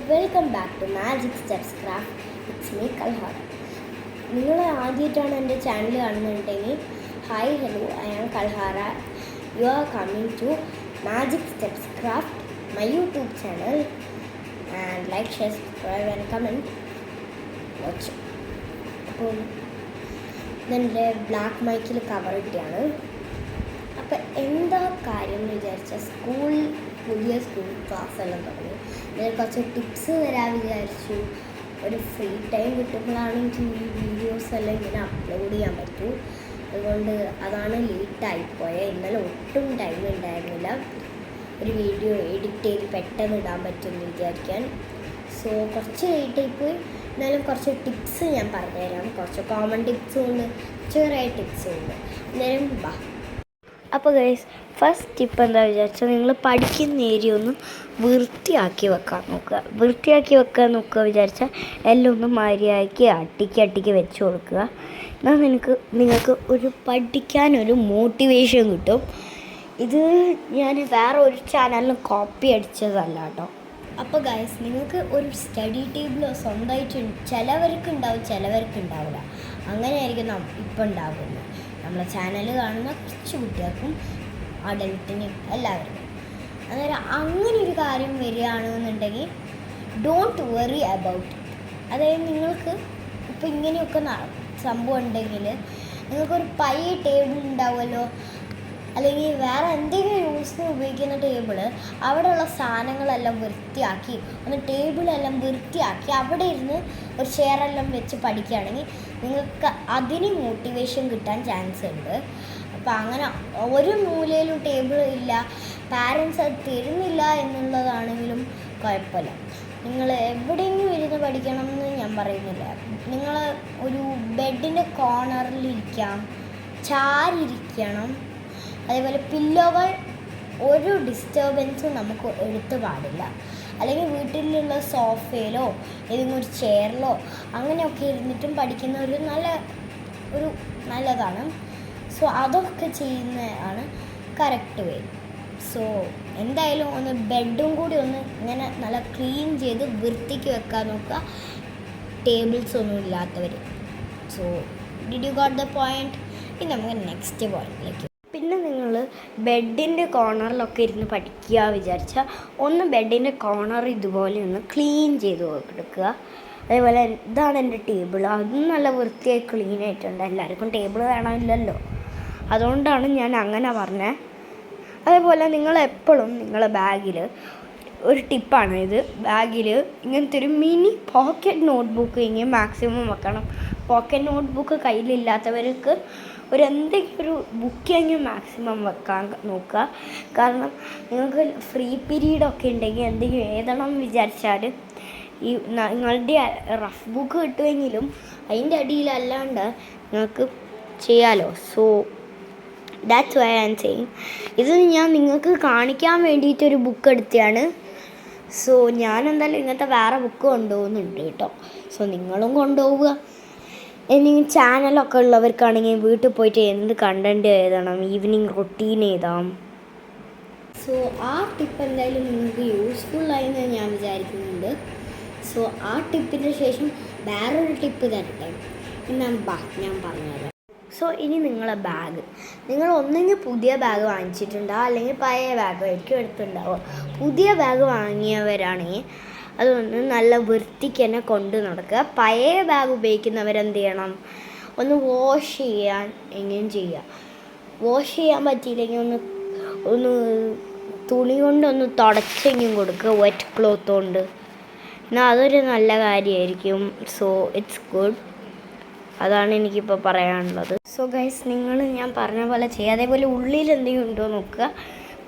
Welcome back to magic steps craft. It's me Kalhara. നിങ്ങൾ ആദ്യമായിട്ടാണ് എൻ്റെ ചാനൽ കാണുന്നുണ്ടെങ്കിൽ hi hello, I am Kalhara. You are coming to magic steps craft, my YouTube channel. And like, share, subscribe and comment watch. അപ്പോൾ ഇതെൻ്റെ black മൈക്കിൽ cover ഇട്ടാണ്. അപ്പോൾ എന്താ കാര്യം എന്ന് വിചാരിച്ചാൽ പുതിയ സ്കൂൾ ക്ലാസ് എല്ലാം തുടങ്ങി. ഞാൻ കുറച്ച് ടിപ്സ് തരാൻ വിചാരിച്ചു. ഒരു ഫ്രീ ടൈം കിട്ടുമ്പോഴാണെങ്കിൽ ഈ വീഡിയോസ് എല്ലാം ഇങ്ങനെ അപ്ലോഡ് ചെയ്യാൻ പറ്റൂ. അതുകൊണ്ട് അതാണ് ലേറ്റായിപ്പോയത്. ഇന്നലെ ഒട്ടും ടൈം ഉണ്ടായിരുന്നില്ല ഒരു വീഡിയോ എഡിറ്റ് ചെയ്ത് പെട്ടെന്ന് ഇടാൻ പറ്റുമെന്ന് വിചാരിക്കാൻ. സോ കുറച്ച് ലേറ്റായിപ്പോയി. എന്നാലും കുറച്ച് ടിപ്സ് ഞാൻ പറഞ്ഞുതരാം. കുറച്ച് കോമൺ ടിപ്സും ഉണ്ട്, ചെറിയ ടിപ്സും ഉണ്ട്. അന്നേരം വാ. അപ്പോൾ ഗൈസ്, ഫസ്റ്റ് ടിപ്പ് എന്താ വിചാരിച്ചാൽ നിങ്ങൾ പഠിക്കുന്ന ഏരിയ ഒന്ന് വൃത്തിയാക്കി വെക്കാൻ നോക്കുക. വൃത്തിയാക്കി നോക്കുക വിചാരിച്ചാൽ എല്ലാം ഒന്ന് മര്യാദയ്ക്ക് അട്ടിക്ക് വെച്ച് കൊടുക്കുക. എന്നാൽ നിങ്ങൾക്ക് ഒരു പഠിക്കാനൊരു മോട്ടിവേഷൻ കിട്ടും. ഇത് ഞാൻ വേറെ ഒരു ചാനലിന് കോപ്പി അടിച്ചതല്ല കേട്ടോ. അപ്പോൾ ഗൈസ്, നിങ്ങൾക്ക് ഒരു സ്റ്റഡി ടേബിളോ സ്വന്തമായിട്ട് ചിലവർക്ക് ഉണ്ടാവില്ല. അങ്ങനെയായിരിക്കും ഇപ്പം ഉണ്ടാകുന്നത്. നമ്മളെ ചാനൽ കാണുന്ന കുറച്ച് കുട്ടികൾക്കും അഡൽട്ടിനും എല്ലാവർക്കും. അന്നേരം അങ്ങനെ ഒരു കാര്യം വരികയാണെന്നുണ്ടെങ്കിൽ ഡോണ്ട് വറി അബൌട്ട് ഇറ്റ്. അതായത് നിങ്ങൾക്ക് ഇപ്പം ഇങ്ങനെയൊക്കെ സംഭവം ഉണ്ടെങ്കിൽ നിങ്ങൾക്കൊരു പഴയ ടേബിൾ ഉണ്ടാവുമല്ലോ, അല്ലെങ്കിൽ വേറെ എന്തെങ്കിലും യൂസിന് ഉപയോഗിക്കുന്ന ടേബിള്, അവിടെയുള്ള സാധനങ്ങളെല്ലാം വൃത്തിയാക്കി ടേബിളെല്ലാം വൃത്തിയാക്കി അവിടെ ഇരുന്ന് ഒരു ചെയറെല്ലാം വെച്ച് പഠിക്കുകയാണെങ്കിൽ നിങ്ങൾക്ക് അതിന് മോട്ടിവേഷൻ കിട്ടാൻ ചാൻസ് ഉണ്ട്. അപ്പോൾ അങ്ങനെ ഒരു മൂലയിലും ടേബിൾ ഇല്ല, പാരൻസ് അത് തരുന്നില്ല എന്നുള്ളതാണെങ്കിലും കുഴപ്പമില്ല. നിങ്ങൾ എവിടെയെങ്കിലും ഇരുന്ന് പഠിക്കണം എന്ന് ഞാൻ പറയുന്നില്ല. നിങ്ങൾ ഒരു ബെഡിൻ്റെ കോർണറിലിരിക്കാം, ചാരിയിരിക്കണം. അതേപോലെ പില്ലോകൾ ഒരു ഡിസ്റ്റർബൻസും നമുക്ക് എടുത്ത് പാടില്ല. അല്ലെങ്കിൽ വീട്ടിലുള്ള സോഫയിലോ ഏതെങ്കിലും ഒരു ചെയറിലോ അങ്ങനെയൊക്കെ ഇരുന്നിട്ടും പഠിക്കുന്ന ഒരു നല്ലതാണ്. സോ അതൊക്കെ ചെയ്യുന്നതാണ് കറക്റ്റ് വേ. സോ എന്തായാലും ഒന്ന് ബെഡും കൂടി ഒന്ന് ഇങ്ങനെ നല്ല ക്ലീൻ ചെയ്ത് വൃത്തിക്ക് വെക്കാൻ നോക്കുക, ടേബിൾസ് ഒന്നും ഇല്ലാത്തവർ. So did you got the point? ഇനി നമുക്ക് നെക്സ്റ്റ് പോയിന്റിലേക്ക്. പിന്നെ നിങ്ങൾ ബെഡിൻ്റെ കോർണറിലൊക്കെ ഇരുന്ന് പഠിക്കുക വിചാരിച്ചാൽ ഒന്ന് ബെഡിൻ്റെ കോർണർ ഇതുപോലെ ഒന്ന് ക്ലീൻ ചെയ്ത് കൊടുക്കുക. അതേപോലെ ഇതാണ് എൻ്റെ ടേബിൾ, അതും നല്ല വൃത്തിയായി ക്ലീൻ ആയിട്ടുണ്ട്. എല്ലാവർക്കും ടേബിൾ വേണമില്ലല്ലോ, അതുകൊണ്ടാണ് ഞാൻ അങ്ങനെ പറഞ്ഞത്. അതേപോലെ നിങ്ങളെപ്പോഴും നിങ്ങളെ ബാഗിൽ ഒരു ടിപ്പാണ് ഇത്, ബാഗിൽ ഇങ്ങനത്തെ ഒരു മിനി പോക്കറ്റ് നോട്ട്ബുക്ക് ഇങ്ങനെ മാക്സിമം വെക്കണം. പോക്കറ്റ് നോട്ട്ബുക്ക് കയ്യിലില്ലാത്തവർക്ക് എന്തെങ്കിലും ഒരു ബുക്കെങ്കിലും മാക്സിമം വെക്കാൻ നോക്കുക. കാരണം നിങ്ങൾക്ക് ഫ്രീ പീരീഡൊക്കെ ഉണ്ടെങ്കിൽ എന്തെങ്കിലും എഴുതണം എന്ന് വിചാരിച്ചാൽ ഈ നിങ്ങളുടെ റഫ് ബുക്ക് കിട്ടുമെങ്കിലും അതിൻ്റെ അടിയിലല്ലാണ്ട് നിങ്ങൾക്ക് ചെയ്യാമല്ലോ. So that's why I am saying. ഇത് ഞാൻ നിങ്ങൾക്ക് കാണിക്കാൻ വേണ്ടിയിട്ടൊരു ബുക്ക് എടുത്തതാണ്. സോ ഞാൻ എന്തായാലും ഇങ്ങനത്തെ വേറെ ബുക്ക് കൊണ്ടുപോകുന്നുണ്ട് കേട്ടോ. സോ നിങ്ങളും കൊണ്ടുപോവുക. എന്തെങ്കിലും ചാനലൊക്കെ ഉള്ളവർക്കാണെങ്കിൽ വീട്ടിൽ പോയിട്ട് എന്ത് കണ്ടൻറ്റ് എഴുതണം, ഈവനിങ് റൊട്ടീൻ എഴുതാം. സോ ആ ടിപ്പ് എന്തായാലും നിങ്ങൾക്ക് യൂസ്ഫുള്ളായെന്ന് ഞാൻ വിചാരിക്കുന്നുണ്ട്. സോ ആ ടിപ്പിൻ്റെ ശേഷം വേറൊരു ടിപ്പ് തരട്ടെ. ഞാൻ പറഞ്ഞുതരാം. സോ ഇനി നിങ്ങളെ ബാഗ്, നിങ്ങൾ ഒന്നെങ്കിൽ പുതിയ ബാഗ് വാങ്ങിച്ചിട്ടുണ്ടാവും, അല്ലെങ്കിൽ പഴയ ബാഗായിരിക്കും എടുത്തിട്ടുണ്ടാവുക. പുതിയ ബാഗ് വാങ്ങിയവരാണെങ്കിൽ അതൊന്ന് നല്ല വൃത്തിക്ക് തന്നെ കൊണ്ട് നടക്കുക. പഴയ ബാഗ് ഉപയോഗിക്കുന്നവരെന്ത് ചെയ്യണം, ഒന്ന് വാഷ് ചെയ്യാൻ എങ്ങനെയും ചെയ്യുക. വാഷ് ചെയ്യാൻ പറ്റിയില്ലെങ്കിൽ ഒന്ന് തുണി കൊണ്ടൊന്ന് തുടച്ചെങ്കിലും കൊടുക്കുക, വെറ്റ് ക്ലോത്ത് കൊണ്ട്. എന്നാൽ അതൊരു നല്ല കാര്യമായിരിക്കും. So it's good. അതാണ് എനിക്കിപ്പോൾ പറയാനുള്ളത്. സോ ഗൈസ്, ഞാൻ പറഞ്ഞ പോലെ ചെയ്യുക. അതേപോലെ ഉള്ളിൽ എന്തെങ്കിലും ഉണ്ടോ നോക്കുക.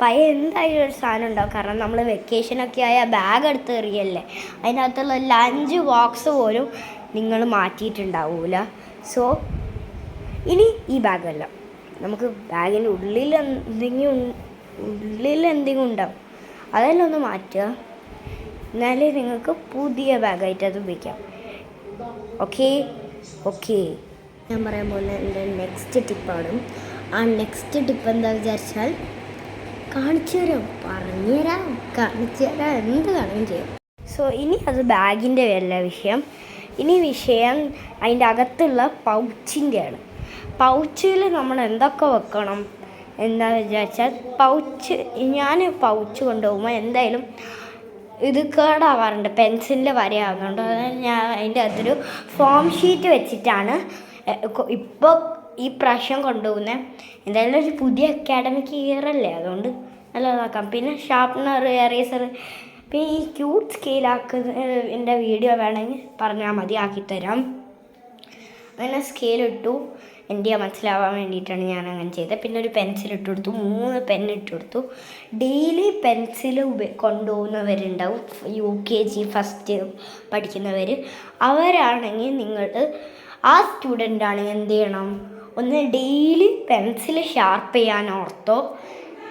പഴയ എന്തായാലും ഒരു സാധനം ഉണ്ടാവും. കാരണം നമ്മൾ വെക്കേഷനൊക്കെ ആയ ബാഗ് എടുത്ത് എറിയല്ലേ, അതിനകത്തുള്ള ലഞ്ച് ബോക്സ് പോലും നിങ്ങൾ മാറ്റിയിട്ടുണ്ടാവില്ല. സോ ഇനി ഈ ബാഗല്ല, നമുക്ക് ബാഗിൻ്റെ ഉള്ളിൽ എന്തെങ്കിലും ഉണ്ടാവും, അതെല്ലാം ഒന്ന് മാറ്റുക. എന്നാലേ നിങ്ങൾക്ക് പുതിയ ബാഗായിട്ട് അത് ഉപയോഗിക്കാം. ഓക്കെ ഞാൻ പറയാൻ പോലെ എൻ്റെ നെക്സ്റ്റ് ടിപ്പാണ്. ആ നെക്സ്റ്റ് ടിപ്പ് എന്താ വിചാരിച്ചാൽ കാണിച്ചു തരാം, എന്ത് വേണമെങ്കിലും ചെയ്യാം. സോ ഇനി അത് ബാഗിൻ്റെ അല്ല വിഷയം. ഇനി വിഷയം അതിൻ്റെ അകത്തുള്ള പൗച്ചിൻ്റെയാണ്. പൗച്ചിൽ നമ്മൾ എന്തൊക്കെ വെക്കണം എന്താണെന്ന് വിചാരിച്ചാൽ, ഞാൻ പൗച്ച് കൊണ്ടുപോകുമ്പോൾ എന്തായാലും ഇത് കേടാവാറുണ്ട്, പെൻസിലിൻ്റെ വരയാവുന്നുണ്ട്. അതായത് ഞാൻ അതിൻ്റെ അകത്തൊരു ഫോം ഷീറ്റ് വെച്ചിട്ടാണ് ഇപ്പോൾ ഈ പ്രാവശ്യം കൊണ്ടുപോകുന്നത്. എന്തായാലും ഒരു പുതിയ അക്കാഡമിക് ഇയർ അല്ലേ, അതുകൊണ്ട് നല്ലതാക്കാം. പിന്നെ ഷാർപ്നർ, എറേസർ, പിന്നെ ഈ ക്യൂട്ട് സ്കെയിലാക്കുന്ന വീഡിയോ വേണമെങ്കിൽ പറഞ്ഞാൽ മതി, ആക്കിത്തരാം. അങ്ങനെ സ്കെയിലിട്ടു, എൻ്റെ മനസ്സിലാവാൻ വേണ്ടിയിട്ടാണ് ഞാൻ അങ്ങനെ ചെയ്തത്. പിന്നെ ഒരു പെൻസിൽ ഇട്ട് കൊടുത്തു, 3 പെന്നിട്ട് കൊടുത്തു. ഡെയിലി പെൻസിൽ കൊണ്ടുപോകുന്നവരുണ്ടാവും, UKG ഫസ്റ്റ് പഠിക്കുന്നവർ. അവരാണെങ്കിൽ നിങ്ങൾ ആ സ്റ്റുഡൻ്റ് ആണെങ്കിൽ എന്ത് ചെയ്യണം, ഒന്ന് ഡെയിലി പെൻസിൽ ഷാർപ്പ് ചെയ്യാൻ ഓർത്തോ,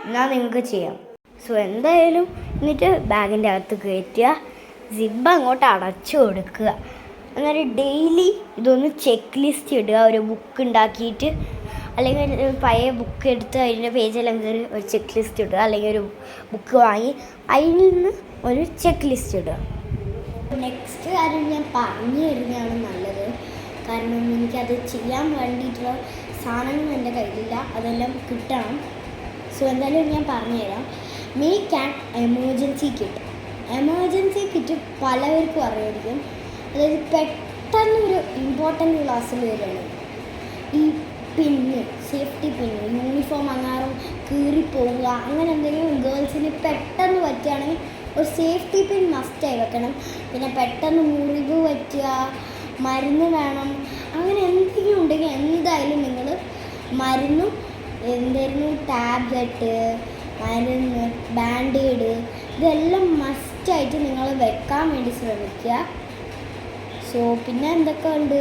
എന്നാൽ നിങ്ങൾക്ക് ചെയ്യാം. സോ എന്തായാലും എന്നിട്ട് ബാഗിൻ്റെ അകത്ത് കയറ്റുക, സിബ് അങ്ങോട്ട് അടച്ചു കൊടുക്കുക. അങ്ങനെ ഡെയിലി ഇതൊന്ന് ചെക്ക് ലിസ്റ്റ് ഇടുക. ഒരു ബുക്ക് ഉണ്ടാക്കിയിട്ട്, അല്ലെങ്കിൽ പഴയ ബുക്ക് എടുത്ത് അതിൻ്റെ പേജെല്ലാം കയറി ഒരു ചെക്ക് ലിസ്റ്റ് ഇടുക, അല്ലെങ്കിൽ ഒരു ബുക്ക് വാങ്ങി അതിൽ നിന്ന് ഒരു ചെക്ക് ലിസ്റ്റ് ഇടുക. നെക്സ്റ്റ് കാര്യം ഞാൻ പറഞ്ഞു തരുന്നതാണ് നല്ലത്, കാരണം എനിക്കത് ചെയ്യാൻ വേണ്ടിയിട്ടുള്ള സാധനങ്ങൾ എൻ്റെ കയ്യിലില്ല, അതെല്ലാം കിട്ടണം. സോ എന്തായാലും ഞാൻ പറഞ്ഞുതരാം. Make an emergency kit. Emergency kit പലവർക്കും അറിയായിരിക്കും. അതായത് പെട്ടെന്നൊരു ഇമ്പോർട്ടൻ്റ് ക്ലാസ്സിൽ വരികയാണ്, ഈ പിന്ന്, സേഫ്റ്റി പിന്ന്, യൂണിഫോം അങ്ങാറും കീറിപ്പോവുക, അങ്ങനെ എന്തെങ്കിലും ഗേൾസിന് പെട്ടെന്ന് പറ്റുകയാണെങ്കിൽ ഒരു സേഫ്റ്റി പിൻ മസ്റ്റായി വെക്കണം. പിന്നെ പെട്ടെന്ന് മുറിവ് പറ്റുക, മരുന്ന് വേണം, അങ്ങനെ എന്തെങ്കിലും ഉണ്ടെങ്കിൽ എന്തായാലും നിങ്ങൾ മരുന്നും എന്തായിരുന്നു ടാബ്ലറ്റ്, മരുന്ന്, ബാൻഡേഡ്, ഇതെല്ലാം മസ്റ്റായിട്ട് നിങ്ങൾ വെക്കാൻ വേണ്ടി ശ്രമിക്കുക. സോ പിന്നെ എന്തൊക്കെ ഉണ്ട്,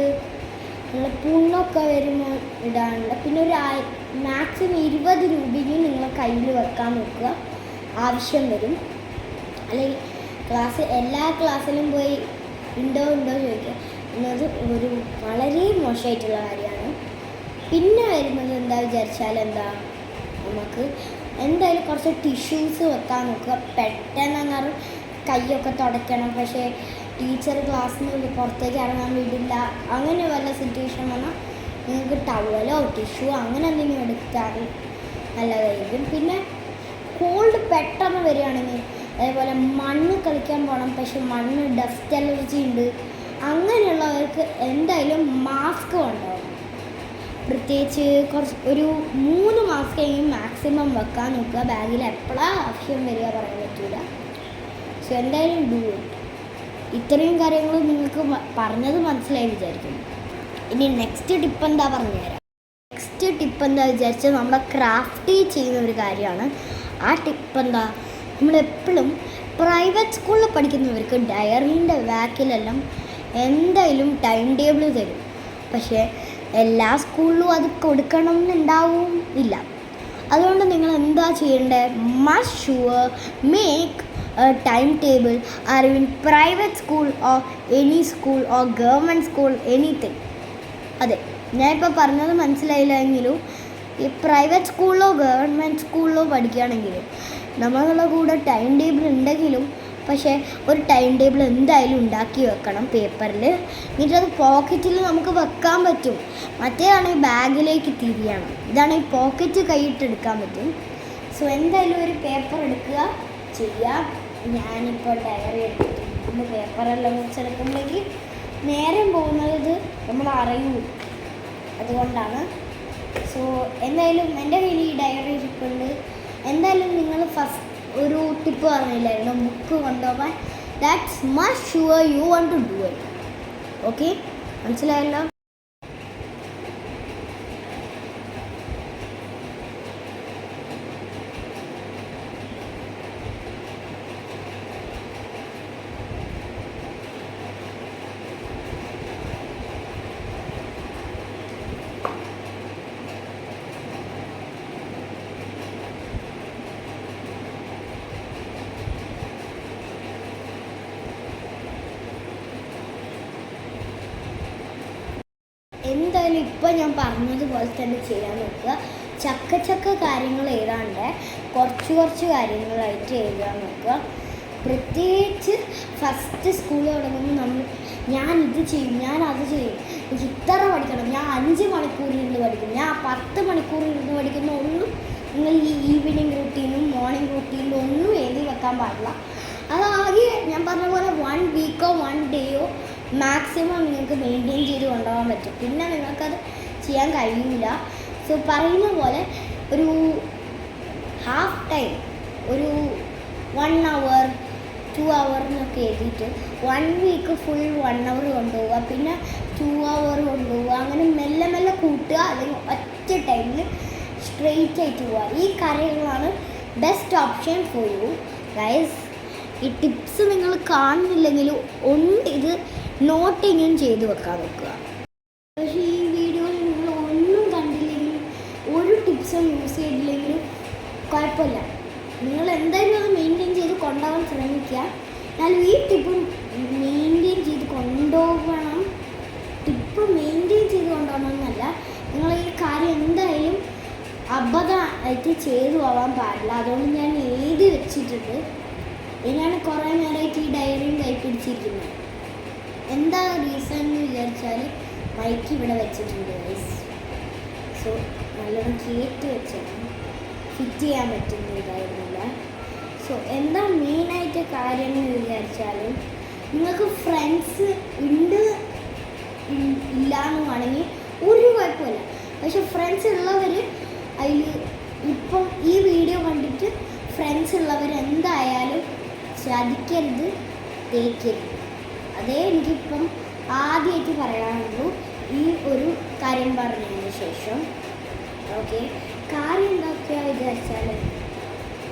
നിങ്ങൾ പുണ്ണൊക്കെ വരുമ്പോൾ ഇടാനുണ്ട്. പിന്നെ ഒരു മാക്സിമം 20 രൂപയും നിങ്ങൾ കയ്യിൽ വെക്കാൻ നോക്കുക, ആവശ്യം വരും. അല്ലെങ്കിൽ എല്ലാ ക്ലാസ്സിലും പോയി ഉണ്ടോ ചോദിക്കുക എന്നത് ഒരു വളരെ മോശമായിട്ടുള്ള കാര്യമാണ്. പിന്നെ വരുന്നത് എന്താ വിചാരിച്ചാൽ നമുക്ക് എന്തായാലും കുറച്ച് ടിഷ്യൂസ് വെക്കാൻ നോക്കുക. പെട്ടെന്ന് കൈയൊക്കെ തുടയ്ക്കണം, പക്ഷേ ടീച്ചർ ക്ലാസ്സിൽ നിന്ന് പുറത്തേക്ക് ഇറങ്ങാൻ വിടില്ല, അങ്ങനെ വല്ല സിറ്റുവേഷൻ വന്നാൽ നിങ്ങൾക്ക് ടവലോ ടിഷ്യൂ അങ്ങനെ എന്തെങ്കിലും എടുക്കാൻ നല്ലതായിരിക്കും. പിന്നെ കോൾഡ് പെട്ടെന്ന് വരികയാണെങ്കിൽ, അതേപോലെ മണ്ണ് കളിക്കാൻ പോകണം, പക്ഷെ മണ്ണ് ഡസ്റ്റ് അലർജി ഉണ്ട്, അങ്ങനെയുള്ളവർക്ക് എന്തായാലും മാസ്ക് ഉണ്ടാവും. പ്രത്യേകിച്ച് ഒരു 3 മാസ്ക് എങ്കിലും മാക്സിമം വെക്കാൻ നോക്കുക. ബാഗിൽ എപ്പോഴാണ് ആവശ്യം വരിക പറയാൻ പറ്റില്ല. സോ എന്തായാലും ഡൂ ഇറ്റ്. ഇത്രയും കാര്യങ്ങൾ നിങ്ങൾക്ക് പറഞ്ഞത് മനസ്സിലായി വിചാരിക്കുന്നു. ഇനി നെക്സ്റ്റ് ടിപ്പ് എന്താ പറഞ്ഞുതരാം. നെക്സ്റ്റ് ടിപ്പ് എന്താ വിചാരിച്ചാൽ നമ്മുടെ ക്രാഫ്റ്റ് ചെയ്യുന്ന ഒരു കാര്യമാണ്. ആ ടിപ്പ് എന്താ, നമ്മളെപ്പോഴും പ്രൈവറ്റ് സ്കൂളിൽ പഠിക്കുന്നവർക്ക് ഡയറീൻ്റെ ബാക്കിലെല്ലാം എന്തായാലും ടൈം ടേബിൾ തരും. പക്ഷേ എല്ലാ സ്കൂളിലും അത് കൊടുക്കണം എന്നുണ്ടാവും ഇല്ല. അതുകൊണ്ട് നിങ്ങൾ എന്താ ചെയ്യേണ്ടത്, must sure make a timetable or in private school or any school or government school anything. അതെ, ഞാനിപ്പോൾ പറഞ്ഞത് മനസ്സിലായില്ല എങ്കിലും ഈ പ്രൈവറ്റ് സ്കൂളിലോ ഗവൺമെൻറ് സ്കൂളിലോ പഠിക്കുകയാണെങ്കിലും നമ്മളുടെ കൂടെ ടൈം ടേബിൾ ഉണ്ടെങ്കിലും, പക്ഷേ ഒരു ടൈം ടേബിൾ എന്തായാലും ഉണ്ടാക്കി വെക്കണം പേപ്പറിൽ. എന്നിട്ടത് പോക്കറ്റിൽ നമുക്ക് വെക്കാൻ പറ്റും. മറ്റേതാണെങ്കിൽ ബാഗിലേക്ക് തിരിയണം, ഇതാണെങ്കിൽ പോക്കറ്റ് കൈയിട്ടെടുക്കാൻ പറ്റും. സോ എന്തായാലും ഒരു പേപ്പർ എടുക്കുക, ചെയ്യുക. ഞാനിപ്പോൾ ഡയറി എടുത്തിട്ടുണ്ട്, പേപ്പറെല്ലാം വെച്ചെടുക്കുമ്പോഴേക്ക് നേരം പോകുന്നത് നമ്മൾ അറിയൂ, അതുകൊണ്ടാണ്. സോ എന്തായാലും എൻ്റെ കയ്യിൽ ഈ ഡയറി ഇരിപ്പുണ്ട്. എന്തായാലും നിങ്ങൾ ഫസ്റ്റ് ഒരു ടിപ്പ് പറഞ്ഞില്ലായിരുന്നു, ബുക്ക് കൊണ്ടുപോകാൻ. That's must sure you want to do it. Okay, മനസ്സിലായല്ലോ. എന്തായാലും ഇപ്പോൾ ഞാൻ പറഞ്ഞതുപോലെ തന്നെ ചെയ്യാൻ നോക്കുക. ചക്ക കാര്യങ്ങൾ എഴുതാണ്ട് കുറച്ച് കാര്യങ്ങളായിട്ട് എഴുതാൻ നോക്കുക. പ്രത്യേകിച്ച് ഫസ്റ്റ് സ്കൂൾ തുടങ്ങുമ്പോൾ ഞാൻ ഇത് ചെയ്യും, ഞാൻ അത് ചെയ്യും, എനിക്ക് ഇത്ര പഠിക്കണം, ഞാൻ 5 മണിക്കൂർ ഇരുന്ന് പഠിക്കും, ഞാൻ 10 മണിക്കൂർ ഇരുന്ന് പഠിക്കുന്ന ഒന്നും നിങ്ങൾ ഈ ഈവനിങ് റൂട്ടീനും മോർണിംഗ് റൂട്ടീനും ഒന്നും എഴുതി വെക്കാൻ പാടില്ല. അതാകെ ഞാൻ പറഞ്ഞ പോലെ 1 വീക്കോ 1 ഡേയോ മാക്സിമം നിങ്ങൾക്ക് മെയിൻറ്റെയിൻ ചെയ്ത് കൊണ്ടുപോകാൻ പറ്റും. പിന്നെ നിങ്ങൾക്കത് ചെയ്യാൻ കഴിയില്ല. സോ പറയുന്ന പോലെ ഒരു ഹാഫ് ടൈം, ഒരു 1 hour 2 hour എന്നൊക്കെ എഴുതിയിട്ട് 1 വീക്ക് ഫുൾ 1 hour കൊണ്ടുപോവുക, പിന്നെ 2 hour കൊണ്ടുപോവുക, അങ്ങനെ മെല്ലെ മെല്ലെ കൂട്ടുക. അല്ലെങ്കിൽ ഒറ്റ ടൈമിൽ സ്ട്രെയിറ്റ് ആയിട്ട് പോവുക. ഈ കാര്യങ്ങളാണ് best option for you guys. ഈ ടിപ്സ് നിങ്ങൾ കാണുന്നില്ലെങ്കിലും ഒന്ന് ഇത് നോട്ടിങ്ങും ചെയ്ത് വെക്കാൻ നോക്കുക. പക്ഷേ ഈ വീഡിയോയിൽ നിങ്ങൾ ഒന്നും കണ്ടില്ലെങ്കിലും ഒരു ടിപ്സും യൂസ് ചെയ്തില്ലെങ്കിലും കുഴപ്പമില്ല, നിങ്ങൾ എന്തായാലും അത് മെയിൻറ്റെയിൻ ചെയ്ത് കൊണ്ടുപോകാൻ ശ്രമിക്കുക. എന്നാലും ഈ ടിപ്പ് മെയിൻറ്റെയിൻ ചെയ്ത് കൊണ്ടുപോകണം. ടിപ്പ് മെയിൻറ്റെയിൻ ചെയ്ത് കൊണ്ടുപോകണം എന്നല്ല, നിങ്ങൾ ഈ കാര്യം എന്തായാലും അബദ്ധമായിട്ട് ചെയ്തു പോകാൻ പാടില്ല. അതുകൊണ്ട് ഞാൻ എഴുതി വെച്ചിട്ടുണ്ട്. ഞാൻ കുറേ നേരമായിട്ട് ഈ ഡയറിയും കൈ പിടിച്ചിരിക്കുന്നത്. എന്താ റീസൺ എന്ന് വിചാരിച്ചാൽ മൈക്ക് ഇവിടെ വെച്ചിട്ടുണ്ട് ഗൈസ്. സോ നല്ലോണം കയറ്റി വെച്ചാണ്, ഫിറ്റ് ചെയ്യാൻ പറ്റുന്നതായിരുന്നില്ല. സോ എന്താ മെയിനായിട്ട് കാര്യം എന്ന് വിചാരിച്ചാൽ, നിങ്ങൾക്ക് ഫ്രണ്ട്സ് ഉണ്ട് ഇല്ല എന്ന് വേണമെങ്കിൽ ഒരു കുഴപ്പമില്ല. പക്ഷെ ഫ്രണ്ട്സ് ഉള്ളവർ അതിൽ ഇപ്പം ഈ വീഡിയോ കണ്ടിട്ട് ഫ്രണ്ട്സ് ഉള്ളവർ എന്തായാലും ശ്രദ്ധിക്കരുത്, തേക്കരുത്. അതേ എനിക്കിപ്പം ആദ്യമായിട്ട് പറയാനുള്ളൂ ഈ ഒരു കാര്യം പറഞ്ഞതിന് ശേഷം. ഓക്കെ, കാര്യം എന്താക്കുകയാണ് വിചാരിച്ചാൽ,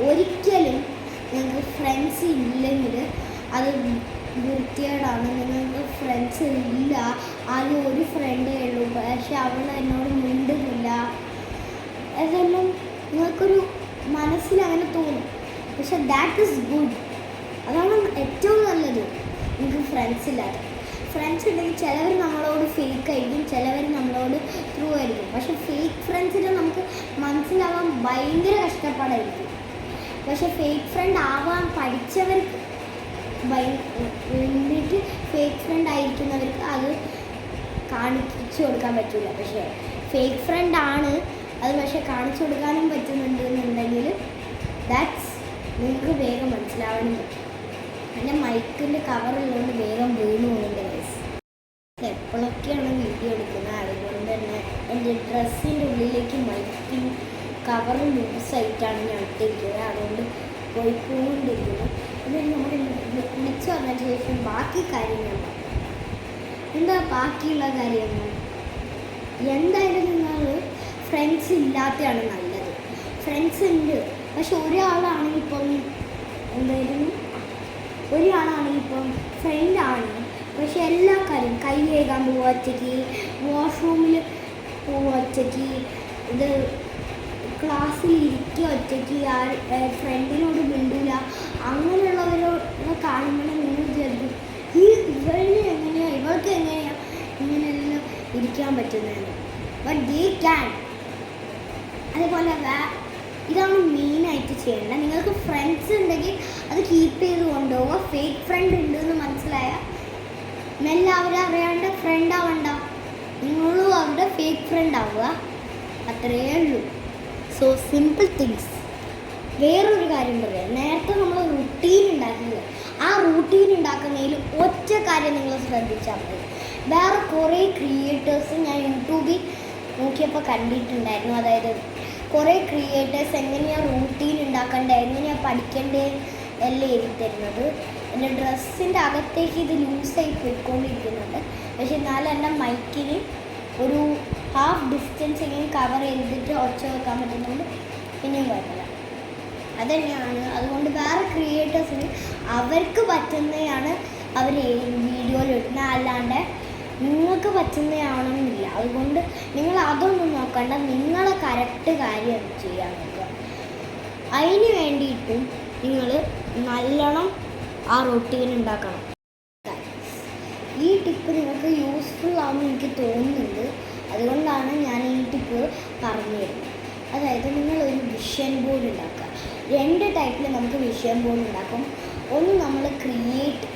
ഒരിക്കലും നിങ്ങൾക്ക് ഫ്രണ്ട്സ് ഇല്ലെങ്കിൽ അത് വൃത്തികേടാണ്. നിങ്ങൾക്ക് ഫ്രണ്ട്സ് ഇല്ല, ആദ്യം ഒരു ഫ്രണ്ടേ ഉള്ളൂ, പക്ഷെ അവൾ എന്നോട് മിണ്ടുന്നില്ല, അതെല്ലാം നിങ്ങൾക്കൊരു മനസ്സിലങ്ങനെ തോന്നും. പക്ഷെ ദാറ്റ് ഈസ് ഗുഡ്, അതാണ് ഏറ്റവും നല്ലത്. നിങ്ങൾക്ക് ഫ്രണ്ട്സ് ഇല്ലാതെ, ഫ്രണ്ട്സ് ഉണ്ടെങ്കിൽ ചിലവർ നമ്മളോട് ഫേക്ക് ആയിരിക്കും, ചിലവർ നമ്മളോട് ട്രൂ ആയിരിക്കും. പക്ഷെ ഫേക്ക് ഫ്രണ്ട്സിനെ നമുക്ക് മനസ്സിലാവാൻ ഭയങ്കര കഷ്ടപ്പാടായിരിക്കും. പക്ഷെ ഫേക്ക് ഫ്രണ്ട് ആവാൻ പഠിച്ചവർക്ക് വേണ്ടിയിട്ട് ഫേക്ക് ഫ്രണ്ട് ആയിരിക്കുന്നവർക്ക് അത് കാണിച്ചു കൊടുക്കാൻ പറ്റില്ല. പക്ഷേ ഫേക്ക് ഫ്രണ്ട് ആണ് അത്, പക്ഷെ കാണിച്ചു കൊടുക്കാനും പറ്റുന്നുണ്ട് എന്നുണ്ടെങ്കിൽ ദാറ്റ്സ് നിങ്ങൾക്ക് വേഗം മനസ്സിലാവാനും പറ്റും. എൻ്റെ മൈക്കിൻ്റെ കവറുള്ളതുകൊണ്ട് വേഗം വീണു പോകുന്നുണ്ട് ഗൈസ്. എപ്പോഴൊക്കെയാണ് വീഡിയോ എടുക്കുന്നത്, അതുകൊണ്ട് തന്നെ എൻ്റെ ഡ്രസ്സിൻ്റെ ഉള്ളിലേക്ക് മൈക്കിൻ കവർ ലൂസായിട്ടാണ് ഞാൻ ഇട്ടിരിക്കുന്നത്, അതുകൊണ്ട് പോയിക്കൊണ്ടിരിക്കുന്നു. എന്നിട്ട് നമ്മുടെ മിക്സ് വന്നതിന് ശേഷം ബാക്കി കാര്യങ്ങൾ എന്താ ബാക്കിയുള്ള കാര്യങ്ങൾ എന്തായാലും നിങ്ങൾ ഫ്രണ്ട്സ് ഇല്ലാത്തതാണ് നല്ലത്. ഫ്രണ്ട്സ് ഉണ്ട്, പക്ഷെ ഒരാളാണെങ്കിൽ ഇപ്പം എന്തായാലും ഒരാളാണെങ്കിൽ ഇപ്പം ഫ്രണ്ടാണ്, പക്ഷെ എല്ലാ കാര്യം കൈ കഴുകാൻ പോവുക ഒറ്റയ്ക്ക്, വാഷ്റൂമിൽ പോവുക ഒറ്റയ്ക്ക്, ഇത് ക്ലാസ്സിൽ ഇരിക്കുക ഒറ്റയ്ക്ക്, ഫ്രണ്ടിനോട് മിണ്ടില്ല, അങ്ങനെയുള്ളവരോട് കാണുമ്പോൾ നിങ്ങൾ വിചാരിക്കും ഇവൾക്ക് എങ്ങനെയാണ് ഇങ്ങനെയെല്ലാം ഇരിക്കാൻ പറ്റുന്നതെന്ന്. But they can. അതേപോലെ ഇതാണ് മെയിനായിട്ട് ചെയ്യേണ്ടത്. നിങ്ങൾക്ക് ഫ്രണ്ട്സ് ഉണ്ടെങ്കിൽ അത് കീപ്പ് ചെയ്ത് കൊണ്ടുപോവുക. ഫേക്ക് ഫ്രണ്ട് ഉണ്ടെന്ന് മനസ്സിലായാൽ മെല്ലെ അവരെ അറിയാണ്ട് ഫ്രണ്ട് ആവണ്ട, നിങ്ങളും അവരുടെ ഫേക്ക് ഫ്രണ്ട് ആവുക, അത്രയേ ഉള്ളൂ. So simple things. വേറൊരു കാര്യം പറയാം, നേരത്തെ നമ്മൾ റുട്ടീൻ ഉണ്ടാക്കില്ല, ആ റുട്ടീൻ ഉണ്ടാക്കുന്നതിൽ ഒറ്റ കാര്യം നിങ്ങൾ ശ്രദ്ധിച്ചാൽ മതി. വേറെ കുറേ ക്രിയേറ്റേഴ്സ് ഞാൻ യൂട്യൂബിൽ നോക്കിയപ്പോൾ കണ്ടിട്ടുണ്ടായിരുന്നു. അതായത് കുറേ ക്രിയേറ്റേഴ്സ് എങ്ങനെയാണ് റൂട്ടീൻ ഉണ്ടാക്കേണ്ടത്, എങ്ങനെയാണ് പഠിക്കേണ്ടത് എല്ലാം എഴുതി തരുന്നത്. എൻ്റെ ഡ്രസ്സിൻ്റെ അകത്തേക്ക് ഇത് ലൂസായി പോയിക്കൊണ്ടിരിക്കുന്നുണ്ട്, പക്ഷെ എന്നാലും എൻ്റെ മൈക്കിന് ഒരു ഹാഫ് ഡിസ്റ്റൻസ് എങ്ങനെ കവർ ചെയ്തിട്ട് ഒച്ച വെക്കാൻ പറ്റുന്നുണ്ട്, പിന്നെയും കുഴപ്പമില്ല. അതുതന്നെയാണ്. അതുകൊണ്ട് വേറെ ക്രിയേറ്റേഴ്സിന് അവർക്ക് പറ്റുന്നതാണ് അവർ വീഡിയോയിൽ ഇടുന്നത്, അല്ലാണ്ട് നിങ്ങൾക്ക് പറ്റുന്നതാണെന്നില്ല. അതുകൊണ്ട് നിങ്ങൾ അതൊന്നും നോക്കണ്ട, നിങ്ങളെ കറക്റ്റ് കാര്യം ചെയ്യാൻ നോക്കുക. അതിന് വേണ്ടിയിട്ടും നിങ്ങൾ നല്ലോണം ആ റൊട്ടീൻ ഉണ്ടാക്കണം. ഈ ടിപ്പ് നിങ്ങൾക്ക് യൂസ്ഫുൾ ആവുമെന്ന് എനിക്ക് തോന്നുന്നുണ്ട്, അതുകൊണ്ടാണ് ഞാൻ ഈ ടിപ്പ് പറഞ്ഞു തരുന്നത്. അതായത് നിങ്ങളൊരു വിഷൻ ബോർഡ് ഉണ്ടാക്കുക. 2 ടൈപ്പിൽ നമുക്ക് വിഷൻ ബോർഡ് ഉണ്ടാക്കും. ഒന്ന് നമ്മൾ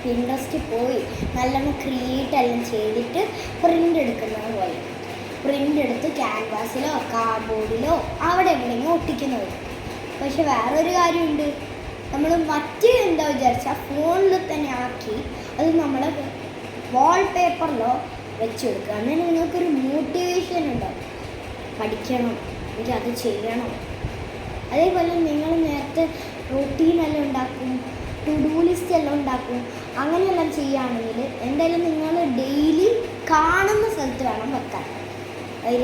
പിൻട്രസ്റ്റ് പോയി നല്ലോണം ക്രിയേറ്റ് എല്ലാം ചെയ്തിട്ട് പ്രിൻ്റ് എടുക്കുന്നത് പോലെ പ്രിൻ്റ് എടുത്ത് ക്യാൻവാസിലോ കാർഡ്ബോർഡിലോ അവിടെ എവിടെയെങ്കിലും ഒട്ടിക്കുന്നത്. പക്ഷെ വേറൊരു കാര്യമുണ്ട്, നമ്മൾ മറ്റ് എന്താ വിചാരിച്ചാൽ ഫോണിൽ തന്നെ ആക്കി അത് നമ്മളെ വാൾപേപ്പറിലോ വെച്ച് കൊടുക്കുക. അങ്ങനെ നിങ്ങൾക്കൊരു മോട്ടിവേഷൻ ഉണ്ടാവും, പഠിക്കണം, എനിക്ക് അത് ചെയ്യണം. അതേപോലെ നിങ്ങൾ നേരത്തെ റൂട്ടീനെല്ലാം ഉണ്ടാക്കും, ടു ഡു ലിസ്റ്റ് എല്ലാം ഉണ്ടാക്കും. അങ്ങനെയെല്ലാം ചെയ്യുകയാണെങ്കിൽ എന്തായാലും നിങ്ങൾ ഡെയിലി കാണുന്ന സ്ഥലത്ത് വേണം വെക്കാൻ.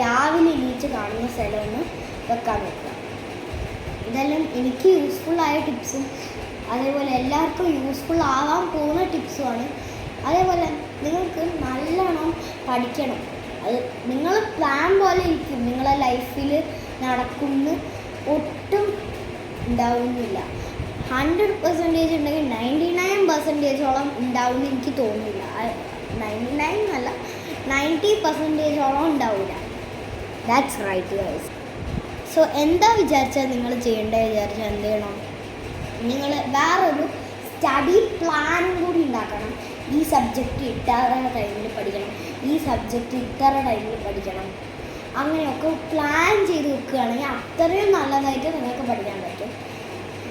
രാവിലെ എണീച്ച് കാണുന്ന സ്ഥലമൊന്ന് വെക്കാൻ വെക്കുക. ഇതെല്ലാം എനിക്ക് യൂസ്ഫുള്ളായ ടിപ്സും അതേപോലെ എല്ലാവർക്കും യൂസ്ഫുൾ ആവാൻ പോകുന്ന ടിപ്സുമാണ്. അതേപോലെ നിങ്ങൾക്ക് നല്ലോണം പഠിക്കണം. അത് നിങ്ങൾ പ്ലാൻ പോലെ ഇരിക്കും, നിങ്ങളെ ലൈഫിൽ നടക്കുമെന്ന് ഒട്ടും ഉണ്ടാവുന്നില്ല. 100% ഉണ്ടെങ്കിൽ 99% ഉണ്ടാവുമെന്ന് എനിക്ക് തോന്നുന്നില്ല. 99 എന്നല്ല, 90% ഉണ്ടാവില്ല. That's right guys. സോ എന്താ വിചാരിച്ചാൽ നിങ്ങൾ ചെയ്യേണ്ടത് വിചാരിച്ചാൽ എന്ത് ചെയ്യണം, നിങ്ങൾ വേറൊരു സ്റ്റഡി പ്ലാനും കൂടി ഉണ്ടാക്കണം. ഈ സബ്ജക്റ്റ് ഇത്ര ടൈമിൽ പഠിക്കണം, ഈ സബ്ജക്റ്റ് ഇത്ര ടൈമിൽ പഠിക്കണം. അങ്ങനെയൊക്കെ പ്ലാൻ ചെയ്ത് വെക്കുകയാണെങ്കിൽ അത്രയും നല്ലതായിട്ട് നിങ്ങൾക്ക് പഠിക്കാൻ പറ്റും.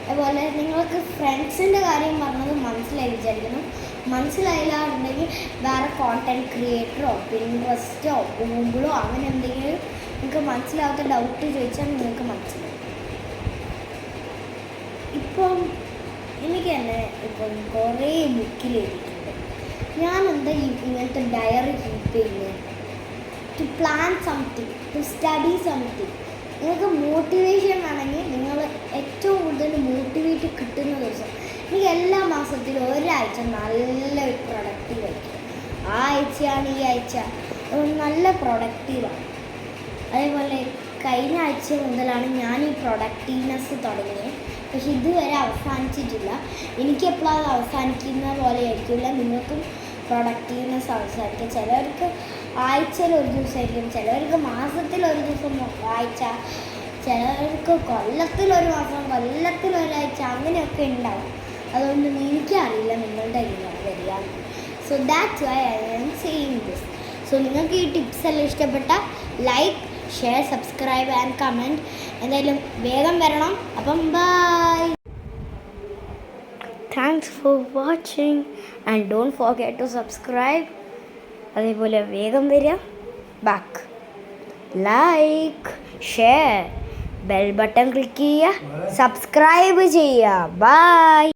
അതുപോലെ നിങ്ങൾക്ക് ഫ്രണ്ട്സിൻ്റെ കാര്യം പറഞ്ഞത് മനസ്സിലായി വിചാരിക്കുന്നു. മനസ്സിലായില്ലാന്നുണ്ടെങ്കിൽ വേറെ കോണ്ടൻറ്റ് ക്രിയേറ്ററോ പിൻട്രസ്റ്റോ ഗൂഗിളോ അങ്ങനെ എന്തെങ്കിലും നിങ്ങൾക്ക് മനസ്സിലാവാത്ത ഡൗട്ട് ചോദിച്ചാൽ നിങ്ങൾക്ക് മനസ്സിലാവും. ഇപ്പം എനിക്ക് തന്നെ ഇപ്പം കുറേ ബുക്കിൽ എഴുതിയിട്ടുണ്ട്. ഞാൻ എന്താ ഇങ്ങനത്തെ ഡയറി കീപ്പ് ചെയ്യുന്നത്? To plan something, to study something. നിങ്ങൾക്ക് മോട്ടിവേഷൻ വേണമെങ്കിൽ നിങ്ങൾ ഏറ്റവും കൂടുതൽ മോട്ടിവേറ്റ് കിട്ടുന്ന ദിവസം, എനിക്ക് എല്ലാ മാസത്തിലും ഒരാഴ്ച നല്ലൊരു പ്രൊഡക്റ്റീവ് ആയിരിക്കും. ആ ആഴ്ചയാണ് ഈ ആഴ്ച നല്ല പ്രൊഡക്റ്റീവാണ്. അതേപോലെ കഴിഞ്ഞ ആഴ്ച മുതലാണ് ഞാൻ ഈ പ്രൊഡക്റ്റീവ്നെസ് തുടങ്ങിയത്. പക്ഷെ ഇതുവരെ അവസാനിച്ചിട്ടില്ല. എനിക്കെപ്പോഴും അത് അവസാനിക്കുന്ന പോലെ ആയിരിക്കില്ല നിങ്ങൾക്കും പ്രൊഡക്റ്റീവ്നെസ് അവസാനിക്കുക. ചിലവർക്ക് ആഴ്ചയിൽ ഒരു ദിവസമായിരിക്കും, ചിലവർക്ക് മാസത്തിലൊരു ദിവസം ആഴ്ച, ചിലവർക്ക് കൊല്ലത്തിലൊരു മാസം, കൊല്ലത്തിലൊരാഴ്ച, അങ്ങനെയൊക്കെ ഉണ്ടാവും. അതുകൊണ്ട് എനിക്കറിയില്ല നിങ്ങളുടെ എങ്ങനെയാണ് വരിക. So that's why I am saying this. So നിങ്ങൾക്ക് ഈ ടിപ്സ് എല്ലാം ഇഷ്ടപ്പെട്ട like, share, subscribe and comment. എന്തായാലും വേഗം വരണം. അപ്പം bye. Thanks for watching and don't forget to subscribe. അതേപോലെ വേഗം വരിക. Back like, share, bell button click ചെയ്യുക, സബ്സ്ക്രൈബ് ചെയ്യുക. ബൈ.